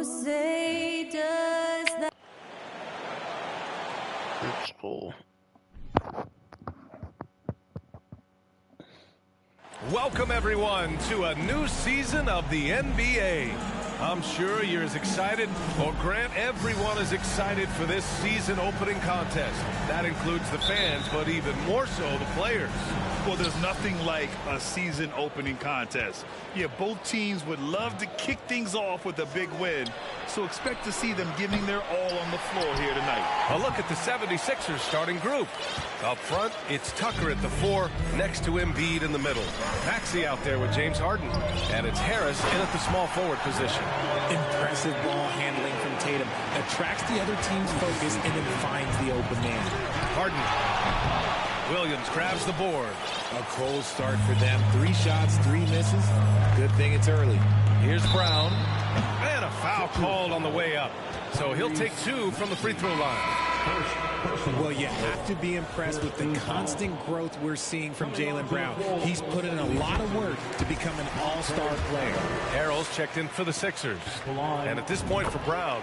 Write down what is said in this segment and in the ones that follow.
say does that? That's cool. Welcome, everyone, to a new season of the NBA. I'm sure you're as excited, or Grant, everyone is excited for this season opening contest. That includes the fans, but even more so the players. Well, there's nothing like a season opening contest. Yeah, both teams would love to kick things off with a big win, so expect to see them giving their all on the floor here tonight. A look at the 76ers starting group. Up front, it's Tucker at the 4, next to Embiid in the middle. Maxey out there with James Harden, and it's Harris in at the small forward position. Impressive ball handling from Tatum. Attracts the other team's focus and then finds the open man. Harden. Williams grabs the board. A cold start for them. 3 shots, 3 misses. Good thing it's early. Here's Brown. And a foul called on the way up. So he'll take 2 from the free throw line. Well, you have to be impressed with the constant growth we're seeing from Jaylen Brown. He's put in a lot of work to become an all-star player. Harrell's checked in for the Sixers. And at this point for Brown,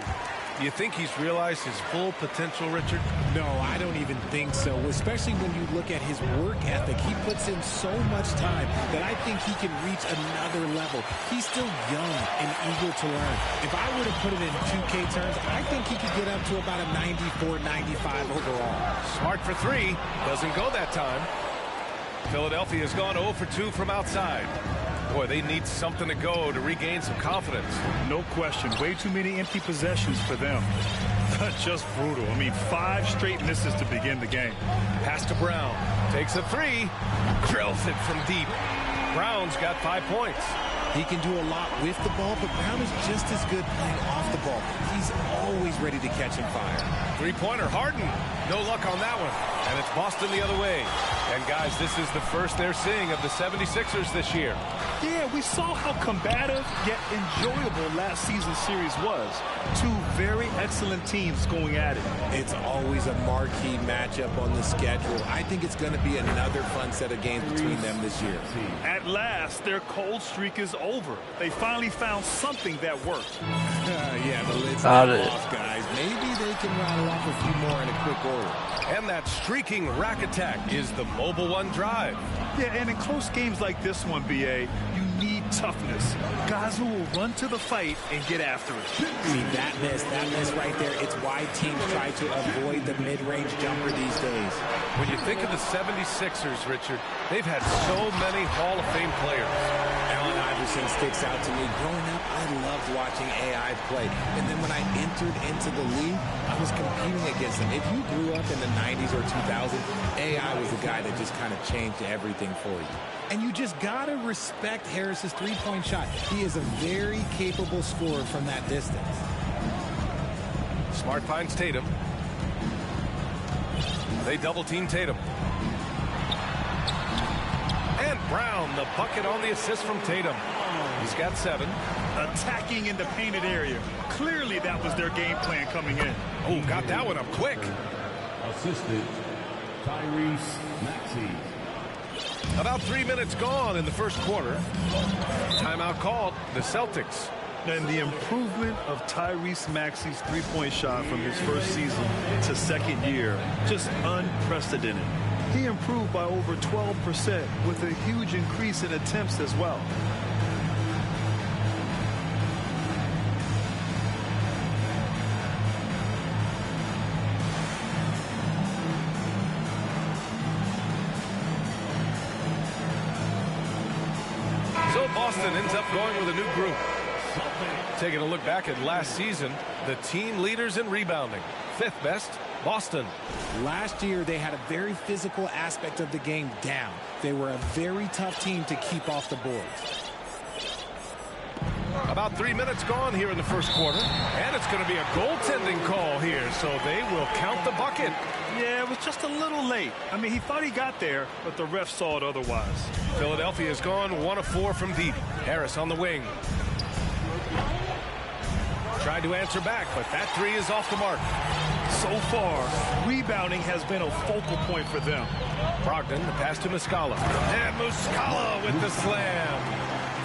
do you think he's realized his full potential, Richard? No, I don't even think so, especially when you look at his work ethic. He puts in so much time that I think he can reach another level. He's still young and eager to learn. If I were to put it in 2K terms, I think he could get up to about a 94, 95 overall. Smart for 3. Doesn't go that time. Philadelphia's gone 0 for 2 from outside. Boy, they need something to go to regain some confidence. No question. Way too many empty possessions for them. Just brutal. I mean, 5 straight misses to begin the game. Pass to Brown. Takes a 3. Drills it from deep. Brown's got 5 points. He can do a lot with the ball, but Brown is just as good playing off the ball. He's always ready to catch and fire. 3-pointer, Harden. No luck on that one. And it's Boston the other way. And, guys, this is the first they're seeing of the 76ers this year. Yeah, we saw how combative yet enjoyable last season's series was. 2 very excellent teams going at it. It's always a marquee matchup on the schedule. I think it's going to be another fun set of games between them this year. At last, their cold streak is over. They finally found something that worked. Yeah, the lid's not off, guys. Maybe they can rattle off a few more in a quick order. And that streaking rack attack is the Mobile One drive. Yeah, and in close games like this one, BA, you need toughness. Guys who will run to the fight and get after it. See, that miss right there, it's why teams try to avoid the mid-range jumper these days. When you think of the 76ers, Richard, they've had so many Hall of Fame players. Allen Iverson sticks out to me. Growing up, I loved watching AI play. And then when I entered into the league, I was competing against him. If you grew up in the 90s or 2000s, AI was the guy that just kind of changed everything for you. And you just got to respect Harris's three-point shot. He is a very capable scorer from that distance. Smart finds Tatum. They double-team Tatum. And Brown, the bucket on the assist from Tatum. He's got 7. Attacking in the painted area. Clearly that was their game plan coming in. Oh, got that one up quick. Assisted, Tyrese Maxey. About 3 minutes gone in the first quarter. Timeout called, the Celtics. And the improvement of Tyrese Maxey's three-point shot from his first season to second year, just unprecedented. He improved by over 12% with a huge increase in attempts as well. So Boston ends up going with a new group. Taking a look back at last season, the team leaders in rebounding. 5th best, Boston. Last year, they had a very physical aspect of the game down. They were a very tough team to keep off the boards. About 3 minutes gone here in the first quarter. And it's going to be a goaltending call here, so they will count the bucket. Yeah, it was just a little late. I mean, he thought he got there, but the ref saw it otherwise. Philadelphia has gone 1 of 4 from deep. Harris on the wing. Tried to answer back, but that 3 is off the mark. So far, rebounding has been a focal point for them. Brogdon, the pass to Muscala. And Muscala with the slam.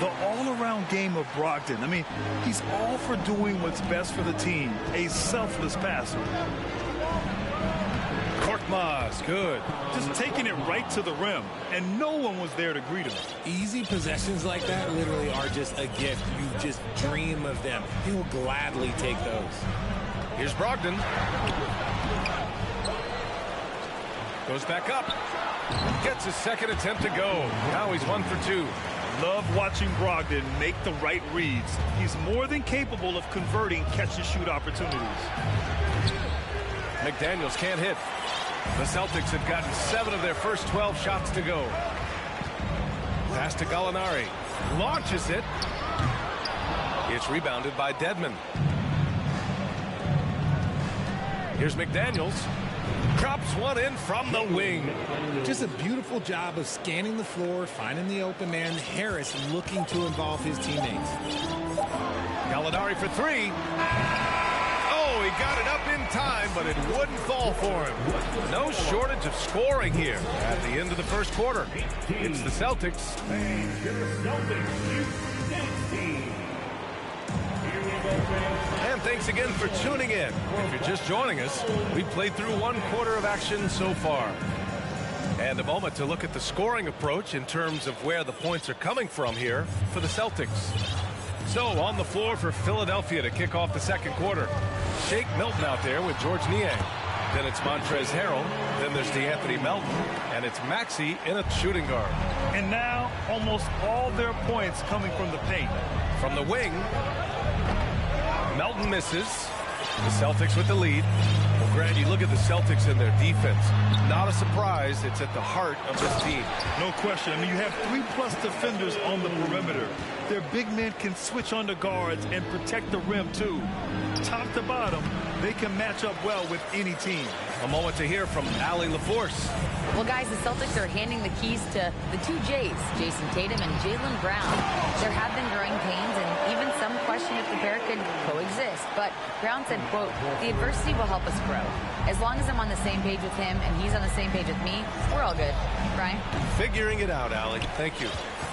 The all-around game of Brogdon. I mean, he's all for doing what's best for the team. A selfless passer. Korkmaz, good. Just taking it right to the rim, and no one was there to greet him. Easy possessions like that literally are just a gift. You just dream of them. He will gladly take those. Here's Brogdon. Goes back up. Gets his second attempt to go. Now he's 1 for 2. Love watching Brogdon make the right reads. He's more than capable of converting catch-and-shoot opportunities. McDaniels can't hit. The Celtics have gotten 7 of their first 12 shots to go. Pass to Gallinari. Launches it. It's rebounded by Dedmon. Here's McDaniels. Drops one in from the wing. Just a beautiful job of scanning the floor, finding the open man. Harris looking to involve his teammates. Gallinari for 3. Oh, he got it up in time, but it wouldn't fall for him. No shortage of scoring here at the end of the first quarter. It's the Celtics. And thanks again for tuning in. If you're just joining us, we've played through 1 quarter of action so far. And a moment to look at the scoring approach in terms of where the points are coming from here for the Celtics. So on the floor for Philadelphia to kick off the second quarter. Shake Milton out there with George Niang. Then it's Montrezl Harrell. Then there's DeAnthony Melton. And it's Maxey in a shooting guard. And now almost all their points coming from the paint. From the wing, Melton misses. The Celtics with the lead. Well, Grant, you look at the Celtics and their defense. Not a surprise. It's at the heart of this team. No question. I mean, you have 3+ defenders on the perimeter. Their big men can switch on the guards and protect the rim, too. Top to bottom, they can match up well with any team. A moment to hear from Allie LaForce. Well, guys, the Celtics are handing the keys to the 2 J's, Jason Tatum and Jaylen Brown. There have been growing pains and even some question if the pair could coexist. But Brown said, quote, "The adversity will help us grow. As long as I'm on the same page with him and he's on the same page with me, we're all good." Brian? Figuring it out, Allie. Thank you.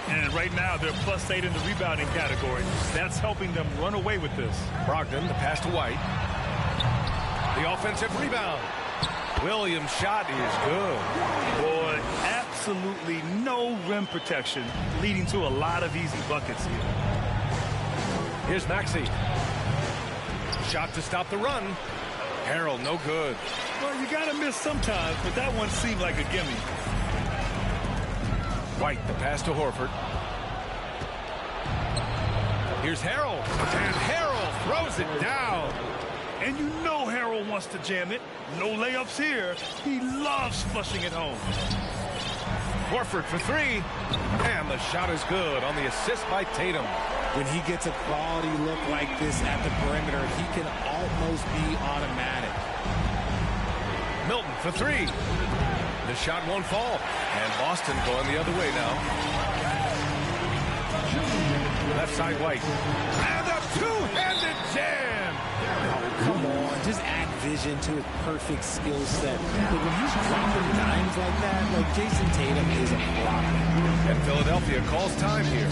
And right now, they're +8 in the rebounding category. That's helping them run away with this. Brogdon, the pass to White. The offensive rebound. Williams' shot is good. Boy, absolutely no rim protection, leading to a lot of easy buckets here. Here's Maxey. Shot to stop the run. Harrell, no good. Well, you got to miss sometimes, but that one seemed like a gimme. White, the pass to Horford. Here's Harrell. And Harrell throws it down. And you know Harrell wants to jam it. No layups here. He loves flushing it home. Horford for 3. And the shot is good on the assist by Tatum. When he gets a quality look like this at the perimeter, he can almost be automatic. Milton for 3. The shot won't fall. And Boston going the other way now. Left side White. And a two-handed jam. Oh, come on. Just add vision to his perfect skill set. But when he's dropping dimes like that, like Jason Tatum is a problem. And Philadelphia calls time here.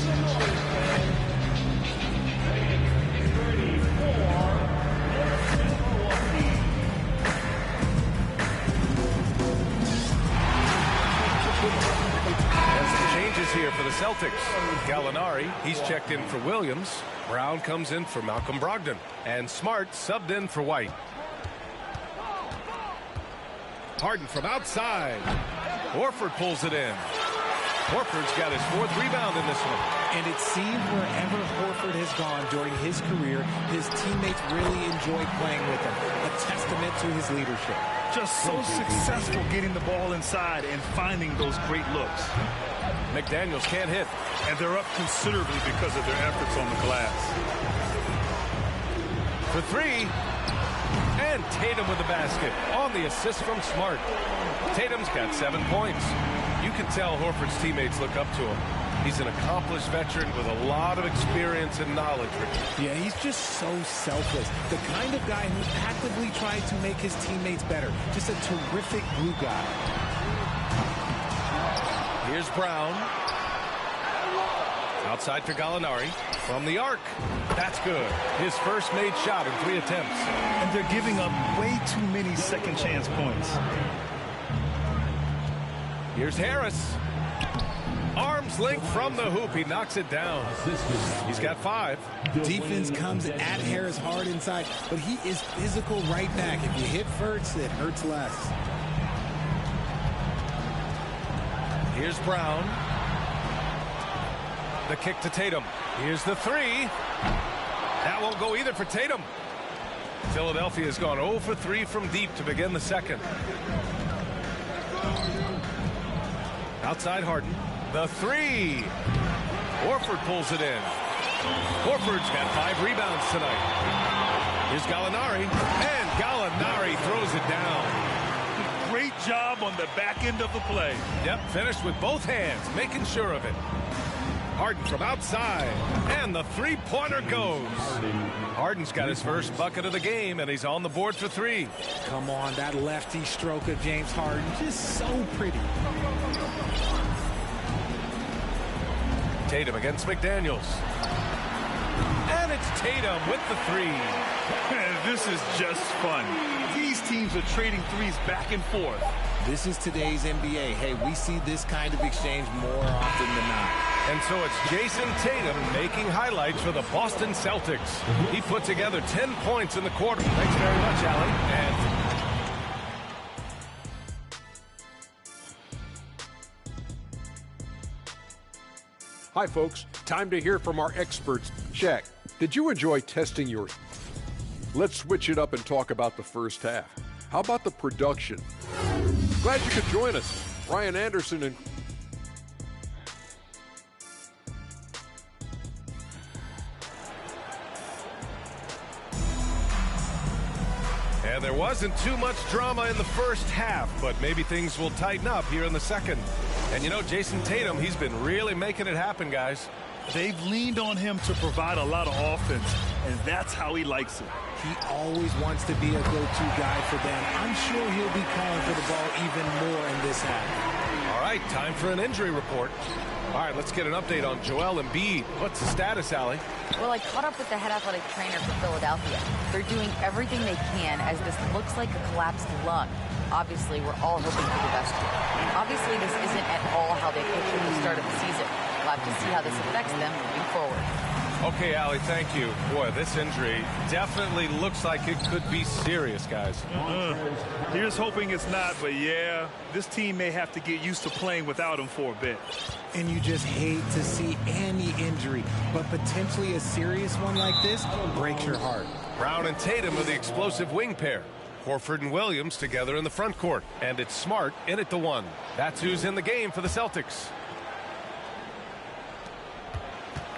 Here for the Celtics. Gallinari, he's checked in for Williams. Brown comes in for Malcolm Brogdon. And Smart subbed in for White. Harden from outside. Horford pulls it in. Horford's got his 4th rebound in this one. And it seemed wherever Horford has gone during his career, his teammates really enjoy playing with him. A testament to his leadership. Just so successful getting the ball inside and finding those great looks. McDaniels can't hit. And they're up considerably because of their efforts on the glass. For 3. And Tatum with the basket on the assist from Smart. Tatum's got 7 points. You can tell Horford's teammates look up to him. He's an accomplished veteran with a lot of experience and knowledge. Yeah, he's just so selfless. The kind of guy who actively tries to make his teammates better. Just a terrific glue guy. Here's Brown. Outside for Gallinari. From the arc. That's good. His first made shot in 3 attempts. And they're giving up way too many second chance points. Here's Harris. Arms length from the hoop. He knocks it down. He's got 5. Defense comes at Harris hard inside, but he is physical right back. If you hit first, it hurts less. Here's Brown. The kick to Tatum. Here's the 3. That won't go either for Tatum. Philadelphia has gone 0 for 3 from deep to begin the second. Outside Harden. The 3. Horford pulls it in. Horford's got 5 rebounds tonight. Here's Gallinari. And Gallinari throws it down. Great job on the back end of the play. Yep, finished with both hands, making sure of it. Harden from outside. And the 3-pointer goes. Harden's got his first bucket of the game, and he's on the board for 3. Come on, that lefty stroke of James Harden. Just so pretty. Tatum against McDaniels. And it's Tatum with the 3. This is just fun. These teams are trading threes back and forth. This is today's NBA. Hey, we see this kind of exchange more often than not. And so it's Jason Tatum making highlights for the Boston Celtics. He put together 10 points in the quarter. Thanks very much, Allie. And hi, folks. Time to hear from our experts. Shaq, did you enjoy testing your... Let's switch it up and talk about the first half. How about the production? Glad you could join us. Ryan Anderson and... And there wasn't too much drama in the first half, but maybe things will tighten up here in the second. And you know, Jason Tatum, he's been really making it happen, guys. They've leaned on him to provide a lot of offense, and that's how he likes it. He always wants to be a go-to guy for them. I'm sure he'll be calling for the ball even more in this half. All right, time for an injury report. All right, let's get an update on Joel Embiid. What's the status, Allie? Well, I caught up with the head athletic trainer for Philadelphia. They're doing everything they can as this looks like a collapsed lung. Obviously, we're all hoping for the best here. Obviously, this isn't at all how they pictured the start of the season. We'll have to see how this affects them moving forward. Okay, Allie, thank you. Boy, this injury definitely looks like it could be serious, guys. Here's hoping it's not, but yeah, this team may have to get used to playing without him for a bit. And you just hate to see any injury, but potentially a serious one like this breaks your heart. Brown and Tatum are the explosive wing pair. Horford and Williams together in the front court. And it's Smart in at the 1. That's who's in the game for the Celtics.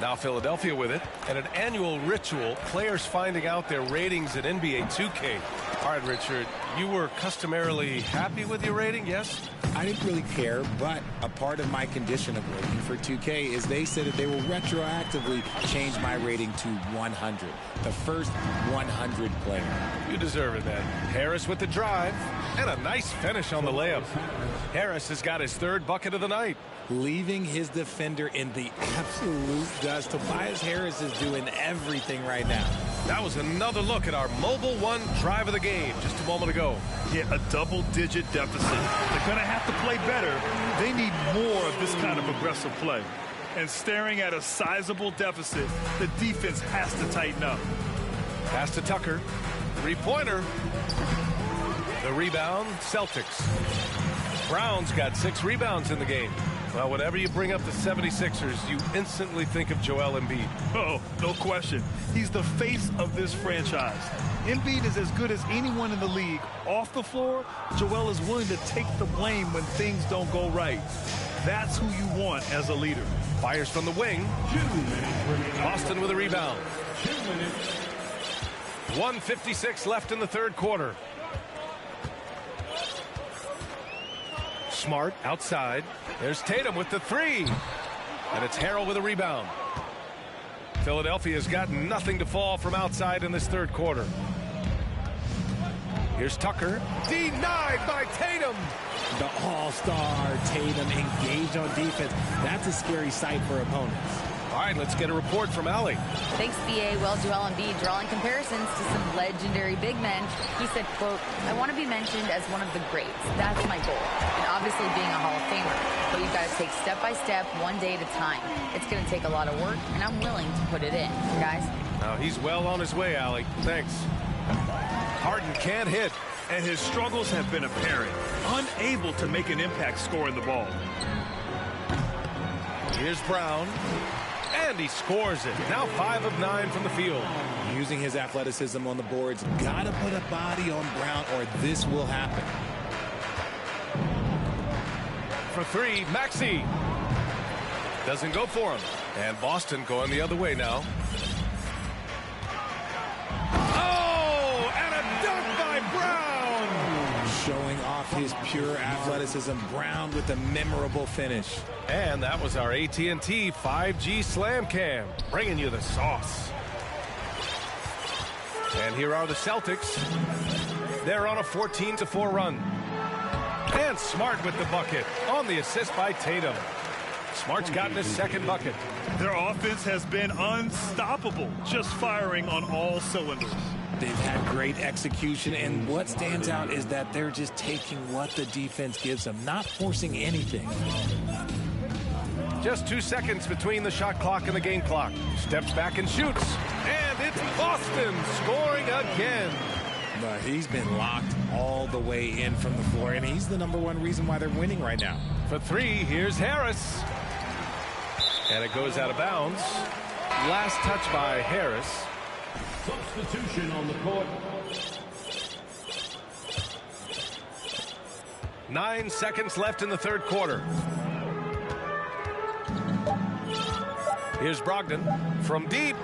Now Philadelphia with it, and an annual ritual, players finding out their ratings in NBA 2K. All right, Richard, you were customarily happy with your rating, yes? I didn't really care, but a part of my condition of working for 2K is they said that they will retroactively change my rating to 100. The first 100 player. You deserve it, man. Harris with the drive, and a nice finish on the layup. Harris has got his 3rd bucket of the night. Leaving his defender in the absolute dust. Tobias Harris is doing everything right now. That was another look at our Mobile One drive of the game just a moment ago. Yeah, a double-digit deficit. They're going to have to play better. They need more of this kind of aggressive play. And staring at a sizable deficit, the defense has to tighten up. Pass to Tucker. 3-pointer. The rebound, Celtics. Brown's got 6 rebounds in the game. Well, whenever you bring up the 76ers, you instantly think of Joel Embiid. Oh, no question. He's the face of this franchise. Embiid is as good as anyone in the league. Off the floor, Joel is willing to take the blame when things don't go right. That's who you want as a leader. Fires from the wing. Boston with a rebound. 1:56 left in the 3rd quarter. Smart outside. There's Tatum with the 3. And it's Harrell with a rebound. Philadelphia's got nothing to fall from outside in this 3rd quarter. Here's Tucker. Denied by Tatum. The all-star Tatum engaged on defense. That's a scary sight for opponents. All right, let's get a report from Allie. Thanks, BA. Well, Joel Embiid drawing comparisons to some legendary big men. He said, quote, I want to be mentioned as one of the greats. That's my goal. And obviously being a Hall of Famer. But you've got to take step by step, one day at a time. It's going to take a lot of work, and I'm willing to put it in. Guys? Now he's well on his way, Allie. Thanks. Harden can't hit. And his struggles have been apparent. Unable to make an impact scoring the ball. Here's Brown. And he scores it. Now 5 of 9 from the field. Using his athleticism on the boards. Gotta put a body on Brown or this will happen. For 3, Maxey. Doesn't go for him. And Boston going the other way now. Oh, and a dunk by Brown. Showing off his pure athleticism. Brown with a memorable finish. And that was our AT&T 5G Slam Cam, bringing you the sauce. And here are the Celtics. They're on a 14-4 run. And Smart with the bucket on the assist by Tatum. Smart's gotten his second bucket. Their offense has been unstoppable, just firing on all cylinders. They've had great execution, and what stands out is that they're just taking what the defense gives them, not forcing anything. Just 2 seconds between the shot clock and the game clock. Steps back and shoots. And it's Boston scoring again. But he's been locked all the way in from the floor, and he's the #1 reason why they're winning right now. For 3, here's Harris. And it goes out of bounds. Last touch by Harris. Substitution on the court. 9 seconds left in the third quarter. Here's Brogdon from deep.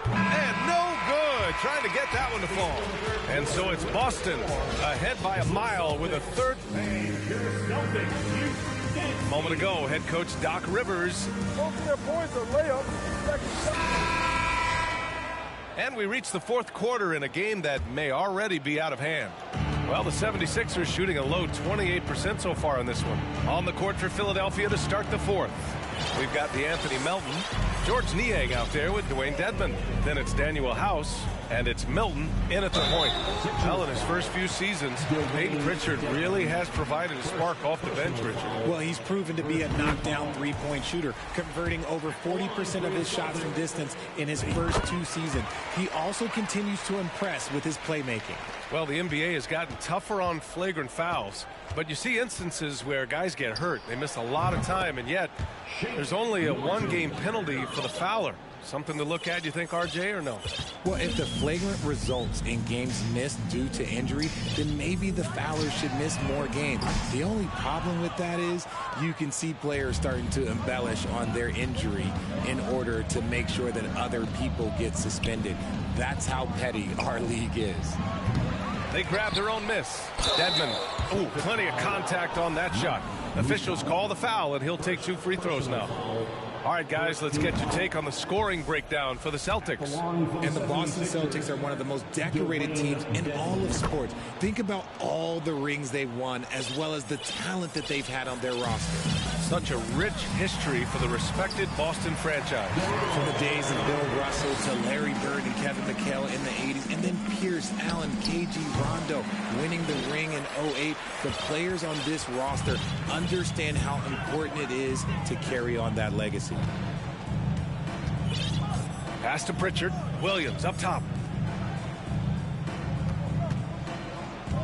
And no good. Trying to get that one to fall. And so it's Boston ahead by a mile with a third. A moment ago, head coach Doc Rivers. And we reach the fourth quarter in a game that may already be out of hand. Well, the 76ers shooting a low 28% so far in this one. On the court for Philadelphia to start the fourth. We've got DeAnthony Melton, George Niang out there with Dwayne Dedmon. Then it's Daniel House, and it's Milton in at the point. Well, in his first few seasons, Peyton Pritchard really has provided a spark off the bench, Richard. Well, he's proven to be a knockdown three-point shooter, converting over 40% of his shots from distance in his first 2 seasons. He also continues to impress with his playmaking. Well, the NBA has gotten tougher on flagrant fouls, but you see instances where guys get hurt. They miss a lot of time, and yet there's only a 1-game penalty for the fouler. Something to look at, you think, RJ, or no? Well, if the flagrant results in games missed due to injury, then maybe the fouler should miss more games. The only problem with that is you can see players starting to embellish on their injury in order to make sure that other people get suspended. That's how petty our league is. They grab their own miss. Dedmon, oh, plenty of contact on that shot. Officials call the foul, and he'll take 2 free throws now. All right, guys, let's get your take on the scoring breakdown for the Celtics. And the Boston Celtics are one of the most decorated teams in all of sports. Think about all the rings they've won, as well as the talent that they've had on their roster. Such a rich history for the respected Boston franchise. From the days of Bill Russell to Larry Bird and Kevin McHale in the 80s, and then Pierce, Allen, KG, Rondo winning the ring in 08. The players on this roster understand how important it is to carry on that legacy. Pass to Pritchard. Williams up top.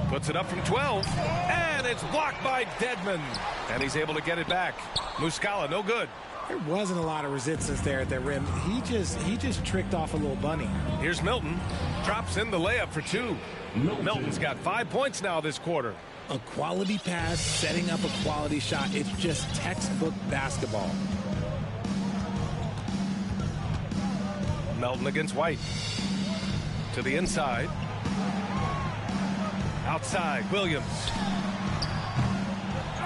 Puts it up from 12. And it's blocked by Dedmon. And he's able to get it back. Muscala, no good. There wasn't a lot of resistance there at the rim. He just tricked off a little bunny. Here's Milton. Drops in the layup for 2. Milton's got 5 points now this quarter. A quality pass, setting up a quality shot. It's just textbook basketball. Melton against White. To the inside. Outside, Williams.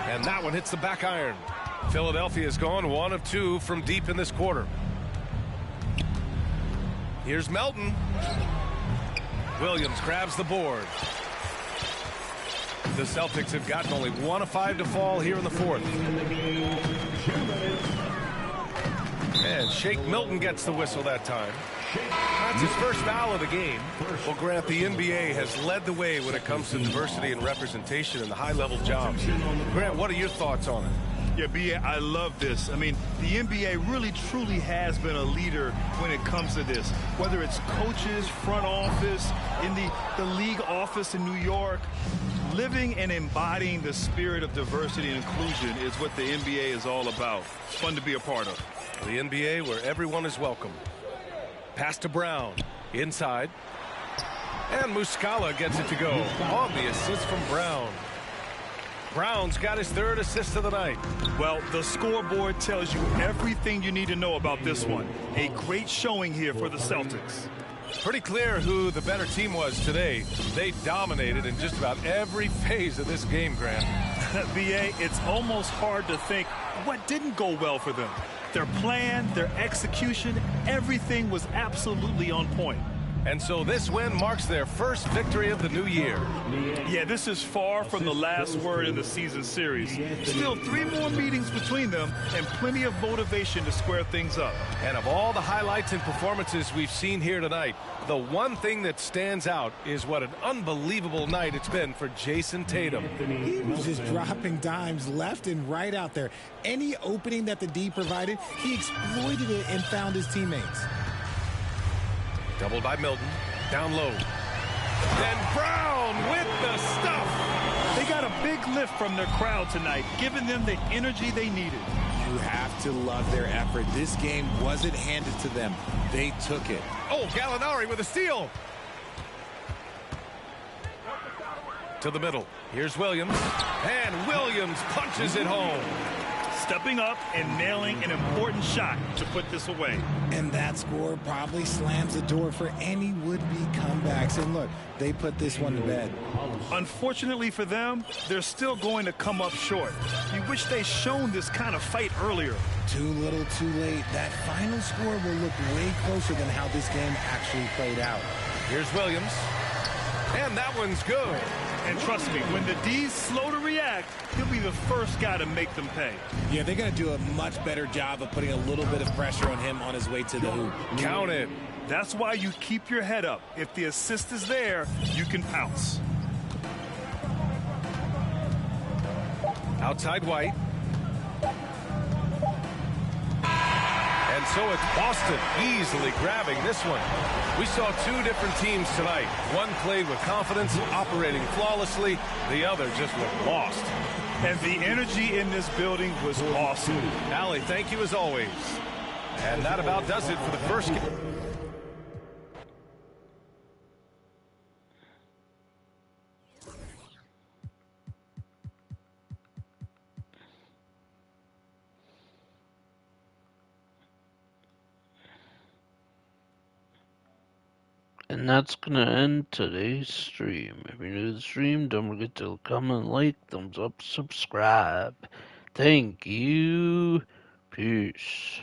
And that one hits the back iron. Philadelphia has gone 1 of 2 from deep in this quarter. Here's Melton. Williams grabs the board. The Celtics have gotten only 1 of 5 to fall here in the fourth. And Shake Milton gets the whistle that time. That's his first foul of the game. Well, Grant, the NBA has led the way when it comes to diversity and representation in the high-level jobs. Grant, what are your thoughts on it? Yeah, B.A., I love this. I mean, the NBA really, truly has been a leader when it comes to this. Whether it's coaches, front office, in the league office in New York, living and embodying the spirit of diversity and inclusion is what the NBA is all about. It's fun to be a part of. The NBA where everyone is welcome. Pass to Brown. Inside. And Muscala gets it to go on the assist from Brown. Brown's got his third assist of the night. Well, the scoreboard tells you everything you need to know about this one. A great showing here for the Celtics. Pretty clear who the better team was today. They dominated in just about every phase of this game, Grant. B.A., it's almost hard to think what didn't go well for them. Their plan, their execution, everything was absolutely on point. And so this win marks their first victory of the new year. Yeah, this is far from the last word in the season series. Still 3 more meetings between them and plenty of motivation to square things up. And of all the highlights and performances we've seen here tonight, the one thing that stands out is what an unbelievable night it's been for Jason Tatum. He was just dropping dimes left and right out there. Any opening that the D provided, he exploited it and found his teammates. Doubled by Milton. Down low. Then Brown with the stuff. They got a big lift from their crowd tonight, giving them the energy they needed. You have to love their effort. This game wasn't handed to them. They took it. Oh, Gallinari with a steal. To the middle. Here's Williams. And Williams punches it home. Stepping up and nailing an important shot to put this away. And that score probably slams the door for any would-be comebacks. And look, they put this one to bed. Unfortunately for them, they're still going to come up short. You wish they'd shown this kind of fight earlier. Too little, too late. That final score will look way closer than how this game actually played out. Here's Williams. And that one's good. And trust me, when the D's slow to react, he'll be the first guy to make them pay. Yeah, they're going to do a much better job of putting a little bit of pressure on him on his way to the hoop. Count it. That's why you keep your head up. If the assist is there, you can pounce. Outside White. And so it's Boston easily grabbing this one. We saw 2 different teams tonight. One played with confidence, operating flawlessly. The other just looked lost. And the energy in this building was awesome. Allie, thank you as always. And that about does it for the first game. And that's gonna end today's stream. If you're new to the stream, don't forget to comment, like, thumbs up, subscribe. Thank you. Peace.